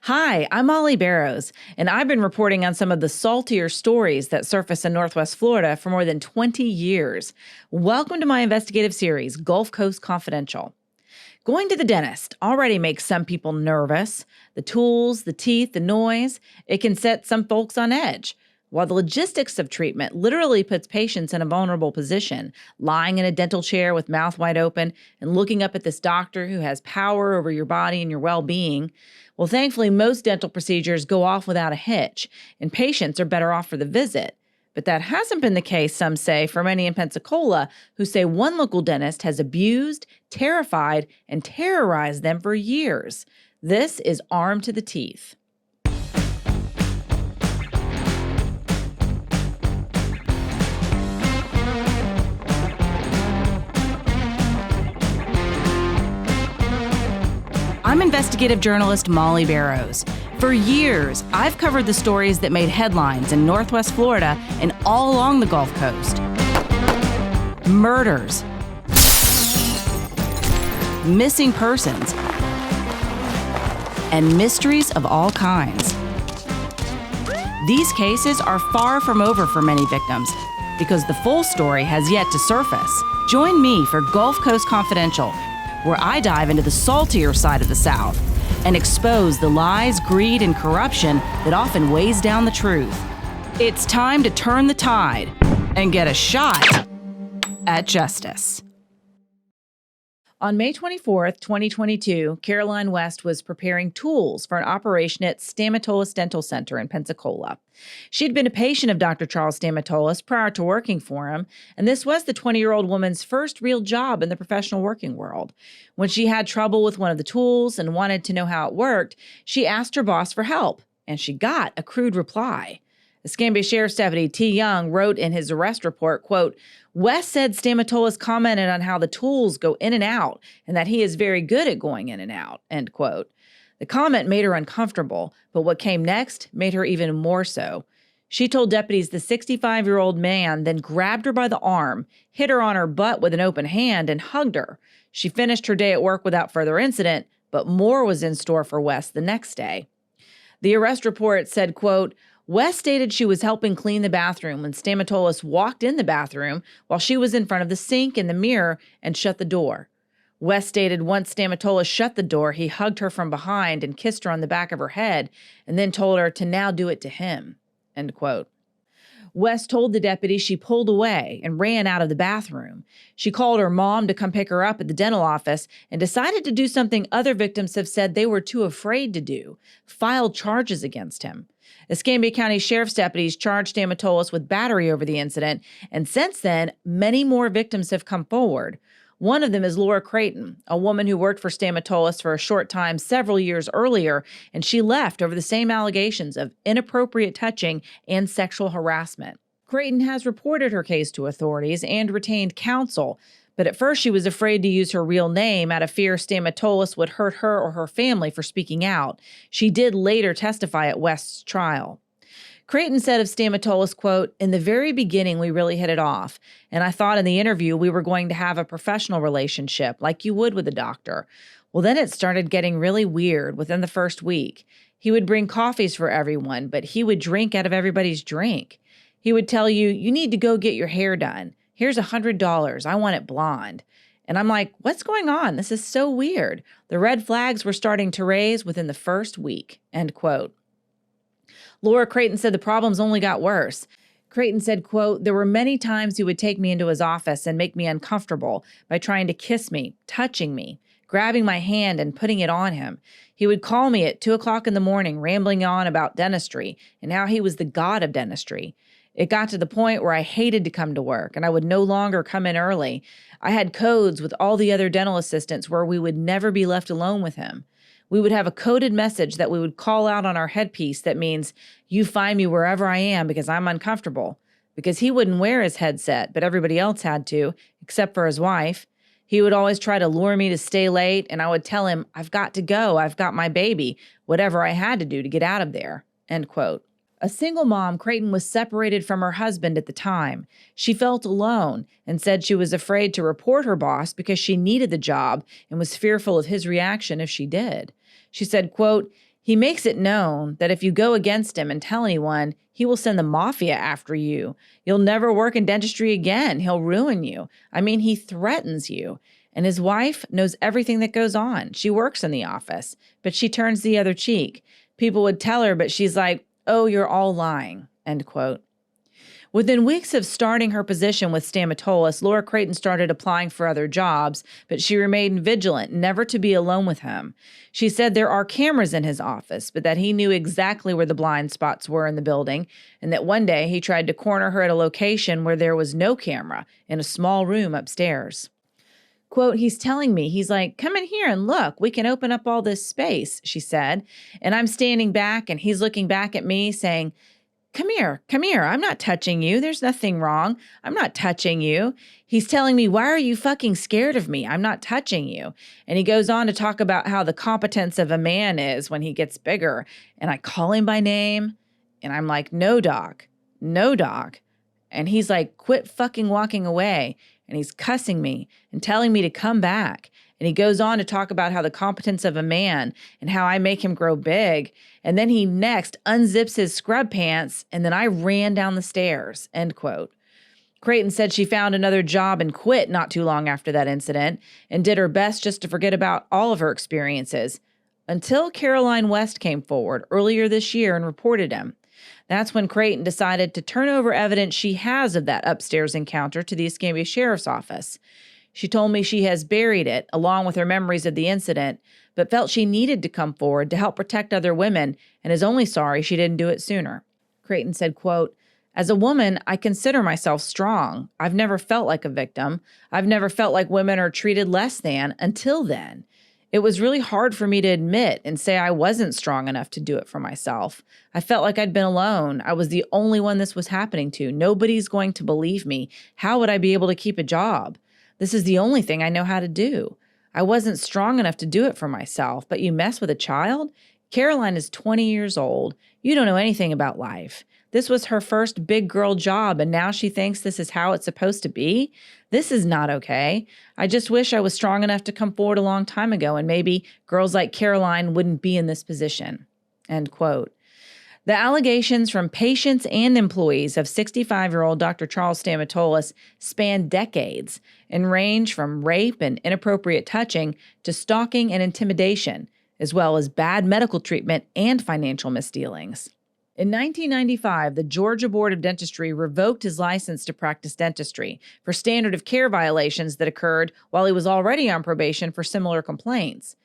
Hi, I'm Mollye Barrows, and I've been reporting on some of the saltier stories that surface in Northwest Florida for more than 20 years. Welcome to my investigative series, Gulf Coast Confidential. Going to the dentist already makes some people nervous. The tools, the teeth, the noise, it can set some folks on edge. While the logistics of treatment literally puts patients in a vulnerable position, lying in a dental chair with mouth wide open and looking up at this doctor who has power over your body and your well-being. Well, thankfully, most dental procedures go off without a hitch, and patients are better off for the visit. But that hasn't been the case, some say, for many in Pensacola who say one local dentist has abused, terrified, and terrorized them for years. This is armed to the teeth. I'm investigative journalist Mollye Barrows. For years, I've covered the stories that made headlines in Northwest Florida and all along the Gulf Coast. Murders, missing persons, and mysteries of all kinds. These cases are far from over for many victims because the full story has yet to surface. Join me for Gulf Coast Confidential, where I dive into the saltier side of the South and expose the lies, greed, and corruption that often weighs down the truth. It's time to turn the tide and get a shot at justice. On May 24th, 2022, Caroline West was preparing tools for an operation at Stamatolis Dental Center in Pensacola. She'd been a patient of Dr. Charles Stamatolis prior to working for him, and this was the 20-year-old woman's first real job in the professional working world. When she had trouble with one of the tools and wanted to know how it worked, she asked her boss for help, and she got a crude reply. Escambia Sheriff's Deputy T. Young wrote in his arrest report, quote, West said Stamatolis commented on how the tools go in and out and that he is very good at going in and out, end quote. The comment made her uncomfortable, but what came next made her even more so. She told deputies the 65-year-old man then grabbed her by the arm, hit her on her butt with an open hand, and hugged her. She finished her day at work without further incident, but more was in store for West the next day. The arrest report said, quote, West stated she was helping clean the bathroom when Stamatolis walked in the bathroom while she was in front of the sink and the mirror and shut the door. West stated once Stamatolis shut the door, he hugged her from behind and kissed her on the back of her head and then told her to now do it to him, end quote. West told the deputy she pulled away and ran out of the bathroom. She called her mom to come pick her up at the dental office and decided to do something other victims have said they were too afraid to do, filed charges against him. Escambia County Sheriff's deputies charged Stamatolis with battery over the incident, and since then, many more victims have come forward. One of them is Laura Creighton, a woman who worked for Stamatolis for a short time several years earlier, and she left over the same allegations of inappropriate touching and sexual harassment. Creighton has reported her case to authorities and retained counsel, but at first she was afraid to use her real name out of fear Stamatolis would hurt her or her family for speaking out. She did later testify at West's trial. Creighton said of Stamatolis, quote, in the very beginning, we really hit it off. And I thought in the interview we were going to have a professional relationship like you would with a doctor. Well, then it started getting really weird within the first week. He would bring coffees for everyone, but he would drink out of everybody's drink. He would tell you, you need to go get your hair done. Here's $100. I want it blonde. And I'm like, what's going on? This is so weird. The red flags were starting to raise within the first week, end quote. Laura Creighton said the problems only got worse. Creighton said, quote, there were many times he would take me into his office and make me uncomfortable by trying to kiss me, touching me, grabbing my hand and putting it on him. He would call me at 2 o'clock in the morning, rambling on about dentistry and how he was the god of dentistry. It got to the point where I hated to come to work and I would no longer come in early. I had codes with all the other dental assistants where we would never be left alone with him. We would have a coded message that we would call out on our headpiece that means, you find me wherever I am because I'm uncomfortable. Because he wouldn't wear his headset, but everybody else had to, except for his wife. He would always try to lure me to stay late, and I would tell him, I've got to go, I've got my baby, whatever I had to do to get out of there, end quote. A single mom, Creighton was separated from her husband at the time. She felt alone and said she was afraid to report her boss because she needed the job and was fearful of his reaction if she did. She said, quote, He makes it known that if you go against him and tell anyone, he will send the mafia after you. You'll never work in dentistry again. He'll ruin you. I mean, he threatens you. And his wife knows everything that goes on. She works in the office, but she turns the other cheek. People would tell her, but she's like, oh, you're all lying, end quote. Within weeks of starting her position with Stamatolis, Laura Creighton started applying for other jobs, but she remained vigilant, never to be alone with him. She said there are cameras in his office, but that he knew exactly where the blind spots were in the building, and that one day he tried to corner her at a location where there was no camera, in a small room upstairs. Quote, he's telling me, he's like, come in here and look, we can open up all this space, she said. And I'm standing back and he's looking back at me saying, come here, I'm not touching you. There's nothing wrong. I'm not touching you. He's telling me, why are you fucking scared of me? I'm not touching you. And he goes on to talk about how the competence of a man is when he gets bigger. And I call him by name and I'm like, no, doc. And he's like, quit fucking walking away. And he's cussing me and telling me to come back. And he goes on to talk about how the competence of a man and how I make him grow big. And then he next unzips his scrub pants, and then I ran down the stairs, end quote. Creighton said she found another job and quit not too long after that incident and did her best just to forget about all of her experiences until Caroline West came forward earlier this year and reported him. That's when Creighton decided to turn over evidence she has of that upstairs encounter to the Escambia Sheriff's Office. She told me she has buried it, along with her memories of the incident, but felt she needed to come forward to help protect other women and is only sorry she didn't do it sooner. Creighton said, quote, as a woman, I consider myself strong. I've never felt like a victim. I've never felt like women are treated less than until then. It was really hard for me to admit and say I wasn't strong enough to do it for myself. I felt like I'd been alone. I was the only one this was happening to. Nobody's going to believe me. How would I be able to keep a job? This is the only thing I know how to do. I wasn't strong enough to do it for myself, but you mess with a child? Caroline is 20 years old. You don't know anything about life. This was her first big girl job, and now she thinks this is how it's supposed to be? This is not okay. I just wish I was strong enough to come forward a long time ago, and maybe girls like Caroline wouldn't be in this position. End quote. The allegations from patients and employees of 65-year-old Dr. Charles Stamatolis span decades and range from rape and inappropriate touching to stalking and intimidation, as well as bad medical treatment and financial misdealings. In 1995, the Georgia Board of Dentistry revoked his license to practice dentistry for standard of care violations that occurred while he was already on probation for similar complaints.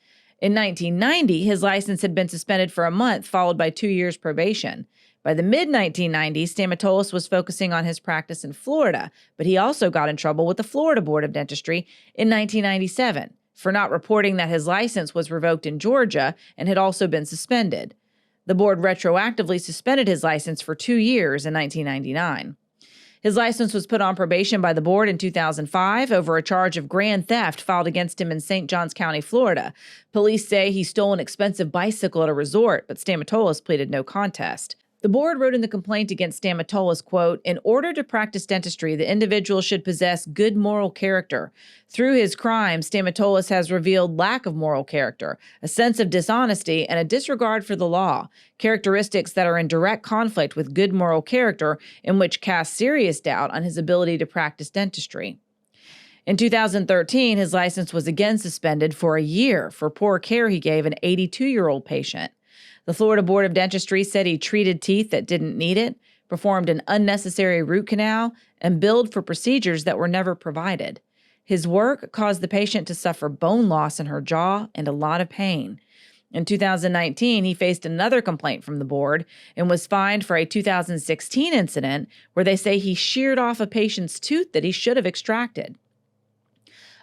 In 1990, his license had been suspended for a month, followed by 2 years probation. By the mid-1990s, Stamatolis was focusing on his practice in Florida, but he also got in trouble with the Florida Board of Dentistry in 1997 for not reporting that his license was revoked in Georgia and had also been suspended. The board retroactively suspended his license for 2 years in 1999. His license was put on probation by the board in 2005 over a charge of grand theft filed against him in St. Johns County, Florida. Police say he stole an expensive bicycle at a resort, but Stamatolis pleaded no contest. The board wrote in the complaint against Stamatolis, quote, in order to practice dentistry, the individual should possess good moral character. Through his crime, Stamatolis has revealed lack of moral character, a sense of dishonesty, and a disregard for the law, characteristics that are in direct conflict with good moral character and which cast serious doubt on his ability to practice dentistry. In 2013, his license was again suspended for a year for poor care he gave an 82-year-old patient. The Florida Board of Dentistry said he treated teeth that didn't need it, performed an unnecessary root canal, and billed for procedures that were never provided. His work caused the patient to suffer bone loss in her jaw and a lot of pain. In 2019, he faced another complaint from the board and was fined for a 2016 incident where they say he sheared off a patient's tooth that he should have extracted.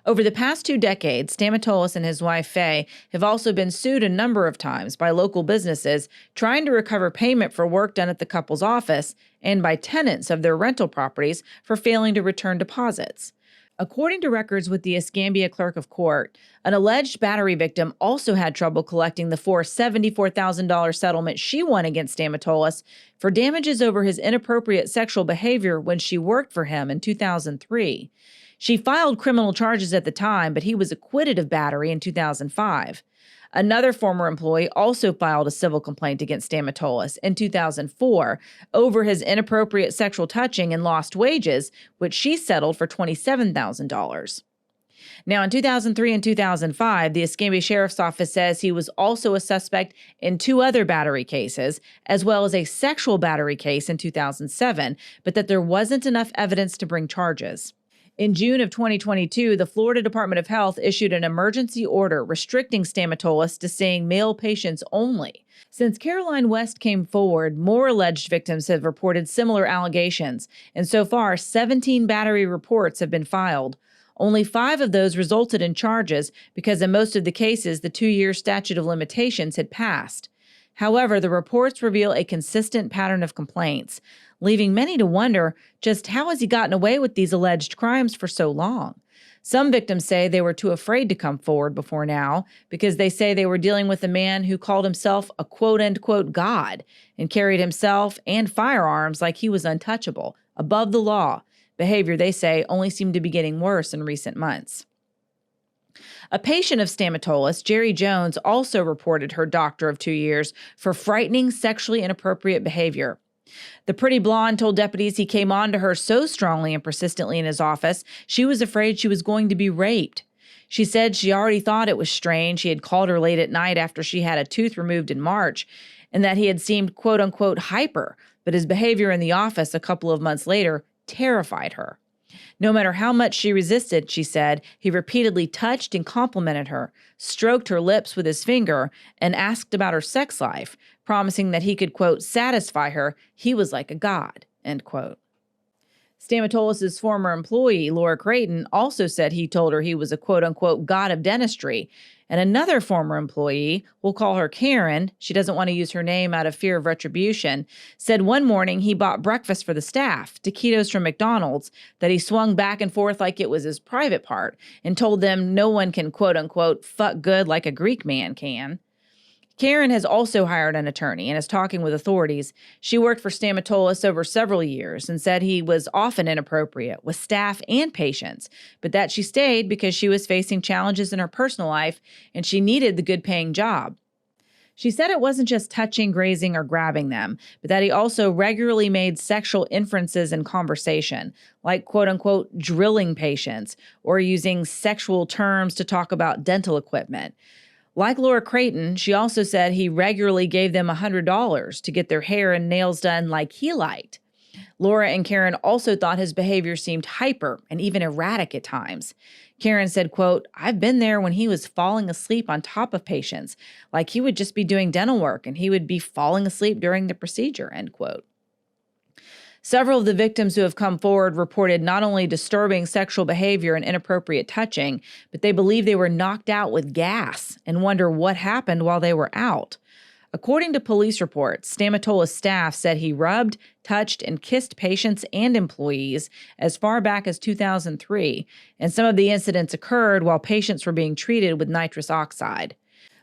Over the past 2 decades, Stamatolis and his wife, Faye, have also been sued a number of times by local businesses trying to recover payment for work done at the couple's office and by tenants of their rental properties for failing to return deposits. According to records with the Escambia Clerk of Court, an alleged battery victim also had trouble collecting the forced $74,000 settlement she won against Stamatolis for damages over his inappropriate sexual behavior when she worked for him in 2003. She filed criminal charges at the time, but he was acquitted of battery in 2005. Another former employee also filed a civil complaint against Stamatolis in 2004 over his inappropriate sexual touching and lost wages, which she settled for $27,000. Now, in 2003 and 2005, the Escambia Sheriff's Office says he was also a suspect in 2 other battery cases, as well as a sexual battery case in 2007, but that there wasn't enough evidence to bring charges. In June of 2022, the Florida Department of Health issued an emergency order restricting Stamatolis to seeing male patients only. Since Caroline West came forward, more alleged victims have reported similar allegations, and so far, 17 battery reports have been filed. Only 5 of those resulted in charges because in most of the cases, the 2-year statute of limitations had passed. However, the reports reveal a consistent pattern of complaints, leaving many to wonder just how has he gotten away with these alleged crimes for so long? Some victims say they were too afraid to come forward before now because they say they were dealing with a man who called himself a quote-unquote god and carried himself and firearms like he was untouchable, above the law. Behavior, they say, only seemed to be getting worse in recent months. A patient of Stamatolis, Jerry Jones, also reported her doctor of 2 years for frightening sexually inappropriate behavior. The pretty blonde told deputies he came on to her so strongly and persistently in his office, she was afraid she was going to be raped. She said she already thought it was strange he had called her late at night after she had a tooth removed in March, and that he had seemed quote-unquote hyper, but his behavior in the office a couple of months later terrified her. No matter how much she resisted, she said, he repeatedly touched and complimented her, stroked her lips with his finger, and asked about her sex life, promising that he could, quote, satisfy her. He was like a god, end quote. Stamatolis' former employee, Laura Creighton, also said he told her he was a quote-unquote god of dentistry. And another former employee, we'll call her Karen, she doesn't want to use her name out of fear of retribution, said one morning he bought breakfast for the staff, taquitos from McDonald's, that he swung back and forth like it was his private part, and told them no one can quote-unquote fuck good like a Greek man can. Karen has also hired an attorney and is talking with authorities. She worked for Stamatolis over several years and said he was often inappropriate with staff and patients, but that she stayed because she was facing challenges in her personal life and she needed the good-paying job. She said it wasn't just touching, grazing, or grabbing them, but that he also regularly made sexual inferences in conversation, like quote-unquote drilling patients or using sexual terms to talk about dental equipment. Like Laura Creighton, she also said he regularly gave them $100 to get their hair and nails done like he liked. Laura and Karen also thought his behavior seemed hyper and even erratic at times. Karen said, quote, I've been there when he was falling asleep on top of patients, like he would just be doing dental work and he would be falling asleep during the procedure, end quote. Several of the victims who have come forward reported not only disturbing sexual behavior and inappropriate touching, but they believe they were knocked out with gas and wonder what happened while they were out. According to police reports, Stamatolis staff said he rubbed, touched, and kissed patients and employees as far back as 2003, and some of the incidents occurred while patients were being treated with nitrous oxide.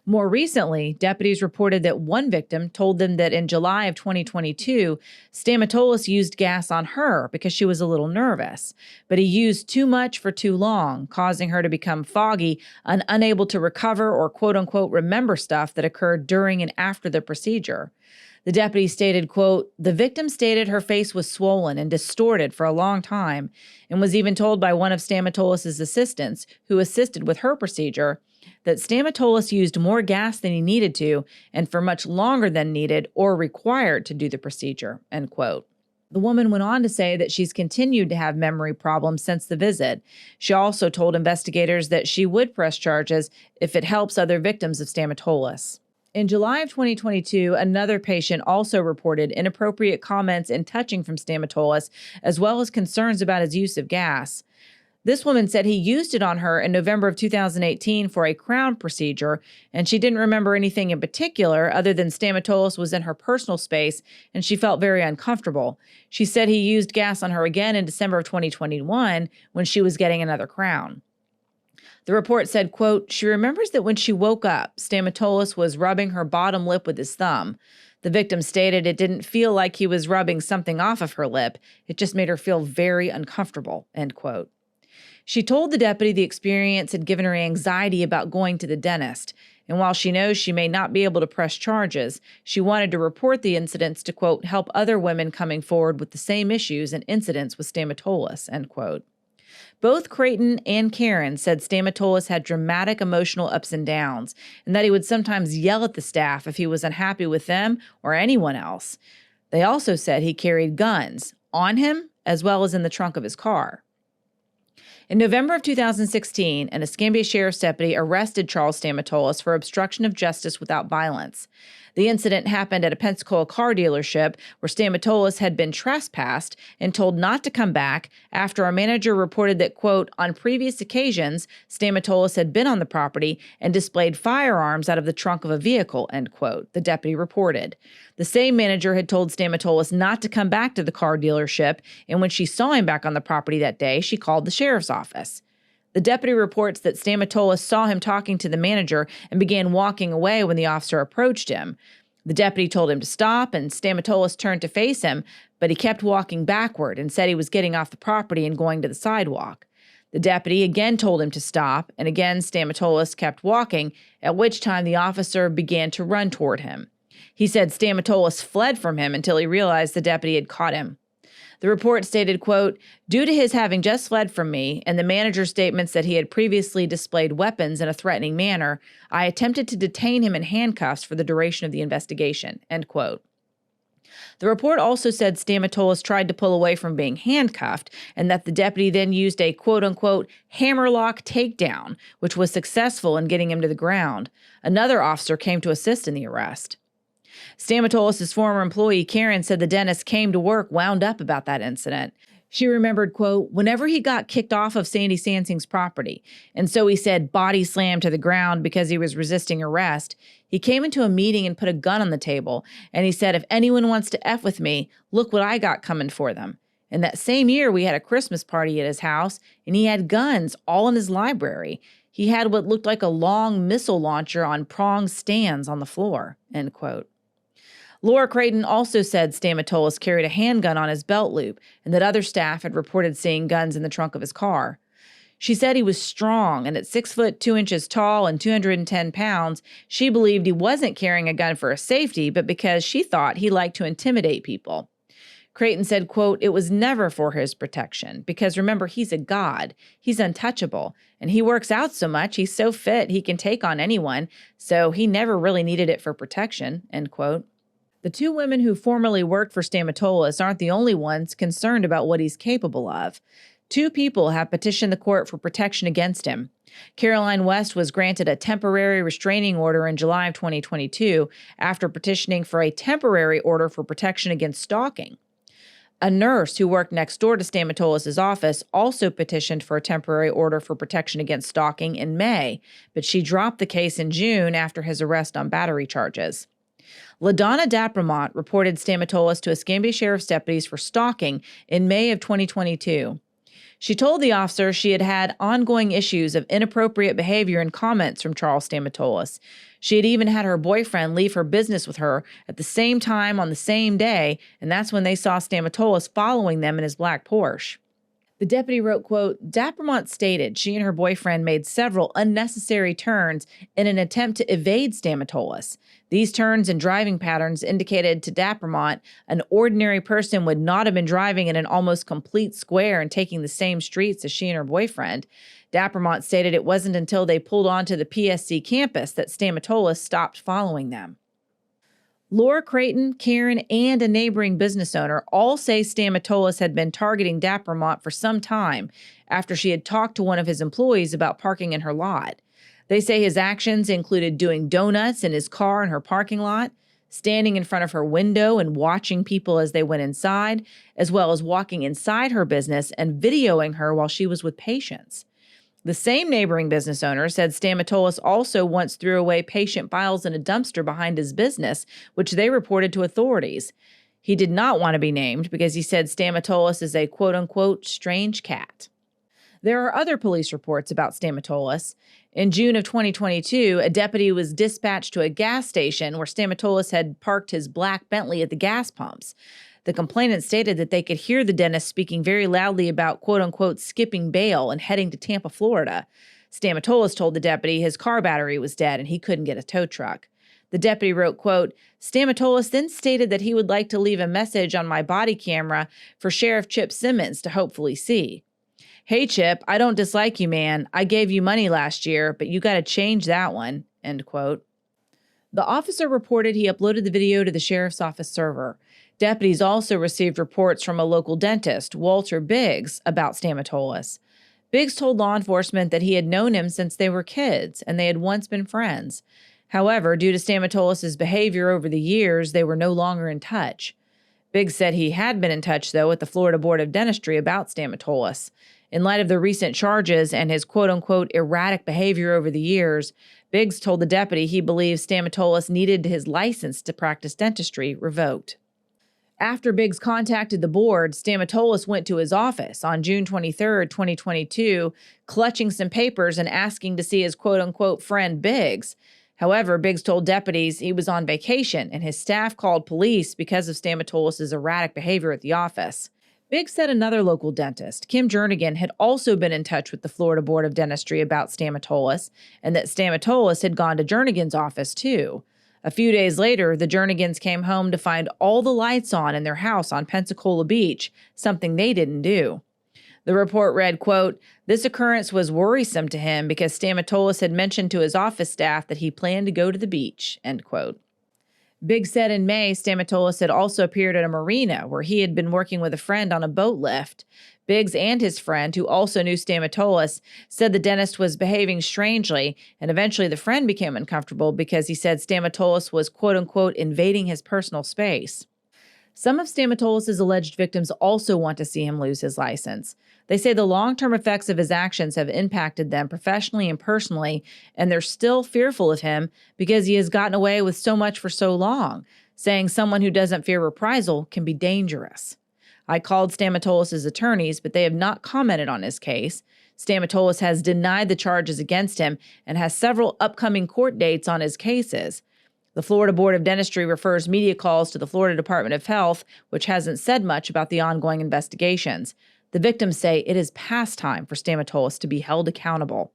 More recently, deputies reported that one victim told them that in July of 2022, Stamatolis used gas on her because she was a little nervous, but he used too much for too long, causing her to become foggy and unable to recover or quote-unquote remember stuff that occurred during and after the procedure. The deputy stated, quote, the victim stated her face was swollen and distorted for a long time and was even told by one of Stamatolis' assistants, who assisted with her procedure, that Stamatolis used more gas than he needed to and for much longer than needed or required to do the procedure, end quote. The woman went on to say that she's continued to have memory problems since the visit. She also told investigators that she would press charges if it helps other victims of Stamatolis. In July of 2022, another patient also reported inappropriate comments and touching from Stamatolis, as well as concerns about his use of gas. This woman said he used it on her in November of 2018 for a crown procedure, and she didn't remember anything in particular other than Stamatolis was in her personal space, and she felt very uncomfortable. She said he used gas on her again in December of 2021 when she was getting another crown. The report said, quote, she remembers that when she woke up, Stamatolis was rubbing her bottom lip with his thumb. The victim stated it didn't feel like he was rubbing something off of her lip. It just made her feel very uncomfortable, end quote. She told the deputy the experience had given her anxiety about going to the dentist. And while she knows she may not be able to press charges, she wanted to report the incidents to, quote, help other women coming forward with the same issues and incidents with Stamatolis, end quote. Both Creighton and Karen said Stamatolis had dramatic emotional ups and downs, and that he would sometimes yell at the staff if he was unhappy with them or anyone else. They also said he carried guns on him as well as in the trunk of his car. In November of 2016, an Escambia Sheriff's deputy arrested Charles Stamatolis for obstruction of justice without violence. The incident happened at a Pensacola car dealership where Stamatolis had been trespassed and told not to come back after a manager reported that, quote, on previous occasions, Stamatolis had been on the property and displayed firearms out of the trunk of a vehicle, end quote, the deputy reported. The same manager had told Stamatolis not to come back to the car dealership, and when she saw him back on the property that day, she called the sheriff's office. The deputy reports that Stamatolis saw him talking to the manager and began walking away when the officer approached him. The deputy told him to stop, and Stamatolis turned to face him, but he kept walking backward and said he was getting off the property and going to the sidewalk. The deputy again told him to stop, and again Stamatolis kept walking, at which time the officer began to run toward him. He said Stamatolis fled from him until he realized the deputy had caught him. The report stated, quote, due to his having just fled from me and the manager's statements that he had previously displayed weapons in a threatening manner, I attempted to detain him in handcuffs for the duration of the investigation, end quote. The report also said Stamatolis tried to pull away from being handcuffed and that the deputy then used a quote-unquote hammerlock takedown, which was successful in getting him to the ground. Another officer came to assist in the arrest. Stamatolis' former employee, Karen, said the dentist came to work wound up about that incident. She remembered, quote, whenever he got kicked off of Sandy Sansing's property, and so he said body slammed to the ground because he was resisting arrest, he came into a meeting and put a gun on the table, and he said, if anyone wants to F with me, look what I got coming for them. And that same year, we had a Christmas party at his house, and he had guns all in his library. He had what looked like a long missile launcher on prong stands on the floor, end quote. Laura Creighton also said Stamatolis carried a handgun on his belt loop and that other staff had reported seeing guns in the trunk of his car. She said he was strong, and at 6 foot 2 inches tall and 210 pounds, she believed he wasn't carrying a gun for a safety, but because she thought he liked to intimidate people. Creighton said, quote, it was never for his protection, because remember, he's a god. He's untouchable, and he works out so much, he's so fit, he can take on anyone, so he never really needed it for protection, end quote. The two women who formerly worked for Stamatolis aren't the only ones concerned about what he's capable of. Two people have petitioned the court for protection against him. Caroline West was granted a temporary restraining order in July of 2022 after petitioning for a temporary order for protection against stalking. A nurse who worked next door to Stamatolis' office also petitioned for a temporary order for protection against stalking in May, but she dropped the case in June after his arrest on battery charges. LaDonna Dapramont reported Stamatolis to Escambia Sheriff's deputies for stalking in May of 2022. She told the officer she had had ongoing issues of inappropriate behavior and comments from Charles Stamatolis. She had even had her boyfriend leave her business with her at the same time on the same day, and that's when they saw Stamatolis following them in his black Porsche. The deputy wrote, quote, Dapramont stated she and her boyfriend made several unnecessary turns in an attempt to evade Stamatolis. These turns and driving patterns indicated to Dapramont an ordinary person would not have been driving in an almost complete square and taking the same streets as she and her boyfriend. Dapramont stated it wasn't until they pulled onto the PSC campus that Stamatolis stopped following them. Laura Creighton, Karen, and a neighboring business owner all say Stamatolis had been targeting Dapramont for some time after she had talked to one of his employees about parking in her lot. They say his actions included doing donuts in his car in her parking lot, standing in front of her window and watching people as they went inside, as well as walking inside her business and videoing her while she was with patients. The same neighboring business owner said Stamatolis also once threw away patient files in a dumpster behind his business, which they reported to authorities. He did not want to be named because he said Stamatolis is a quote-unquote strange cat. There are other police reports about Stamatolis. In June of 2022, a deputy was dispatched to a gas station where Stamatolis had parked his black Bentley at the gas pumps. The complainant stated that they could hear the dentist speaking very loudly about quote-unquote skipping bail and heading to Tampa, Florida. Stamatolis told the deputy his car battery was dead and he couldn't get a tow truck. The deputy wrote, quote, Stamatolis then stated that he would like to leave a message on my body camera for Sheriff Chip Simmons to hopefully see. Hey, Chip, I don't dislike you, man. I gave you money last year, but you got to change that one, end quote. The officer reported he uploaded the video to the sheriff's office server. Deputies also received reports from a local dentist, Walter Biggs, about Stamatolis. Biggs told law enforcement that he had known him since they were kids and they had once been friends. However, due to Stamatolis' behavior over the years, they were no longer in touch. Biggs said he had been in touch, though, with the Florida Board of Dentistry about Stamatolis. In light of the recent charges and his quote-unquote erratic behavior over the years, Biggs told the deputy he believes Stamatolis needed his license to practice dentistry revoked. After Biggs contacted the board, Stamatolis went to his office on June 23, 2022, clutching some papers and asking to see his quote-unquote friend Biggs. However, Biggs told deputies he was on vacation and his staff called police because of Stamatolis' erratic behavior at the office. Biggs said another local dentist, Kim Jernigan, had also been in touch with the Florida Board of Dentistry about Stamatolis and that Stamatolis had gone to Jernigan's office too. A few days later, the Jernigans came home to find all the lights on in their house on Pensacola Beach, something they didn't do. The report read, quote, this occurrence was worrisome to him because Stamatolis had mentioned to his office staff that he planned to go to the beach, end quote. Biggs said in May, Stamatolis had also appeared at a marina where he had been working with a friend on a boat lift. Biggs and his friend, who also knew Stamatolis, said the dentist was behaving strangely, and eventually the friend became uncomfortable because he said Stamatolis was quote-unquote invading his personal space. Some of Stamatolis' alleged victims also want to see him lose his license. They say the long-term effects of his actions have impacted them professionally and personally, and they're still fearful of him because he has gotten away with so much for so long, saying someone who doesn't fear reprisal can be dangerous. I called Stamatolis' attorneys, but they have not commented on his case. Stamatolis has denied the charges against him and has several upcoming court dates on his cases. The Florida Board of Dentistry refers media calls to the Florida Department of Health, which hasn't said much about the ongoing investigations. The victims say it is past time for Stamatolis to be held accountable.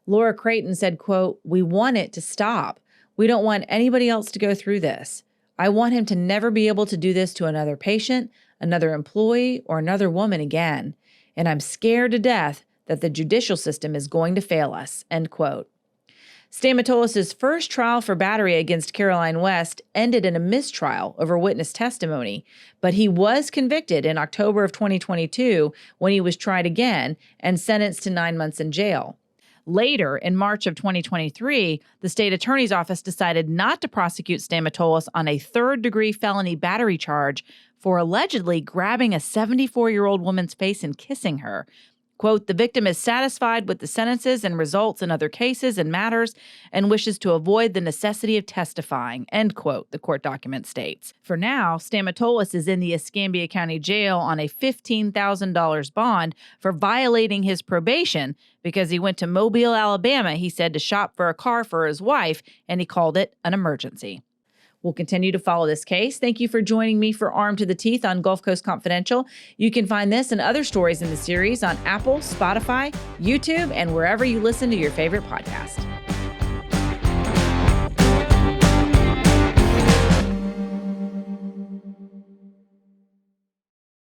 Laura Creighton said, quote, we want it to stop. We don't want anybody else to go through this. I want him to never be able to do this to another patient, another employee, or another woman again. And I'm scared to death that the judicial system is going to fail us, end quote. Stamatolis' first trial for battery against Caroline West ended in a mistrial over witness testimony, but he was convicted in October of 2022 when he was tried again and sentenced to 9 months in jail. Later, in March of 2023, the state attorney's office decided not to prosecute Stamatolis on a third-degree felony battery charge for allegedly grabbing a 74-year-old woman's face and kissing her. Quote, the victim is satisfied with the sentences and results in other cases and matters and wishes to avoid the necessity of testifying, end quote, the court document states. For now, Stamatolis is in the Escambia County Jail on a $15,000 bond for violating his probation because he went to Mobile, Alabama, he said, to shop for a car for his wife, and he called it an emergency. We'll continue to follow this case. Thank you for joining me for Armed to the Teeth on Gulf Coast Confidential. You can find this and other stories in the series on Apple, Spotify, YouTube, and wherever you listen to your favorite podcast.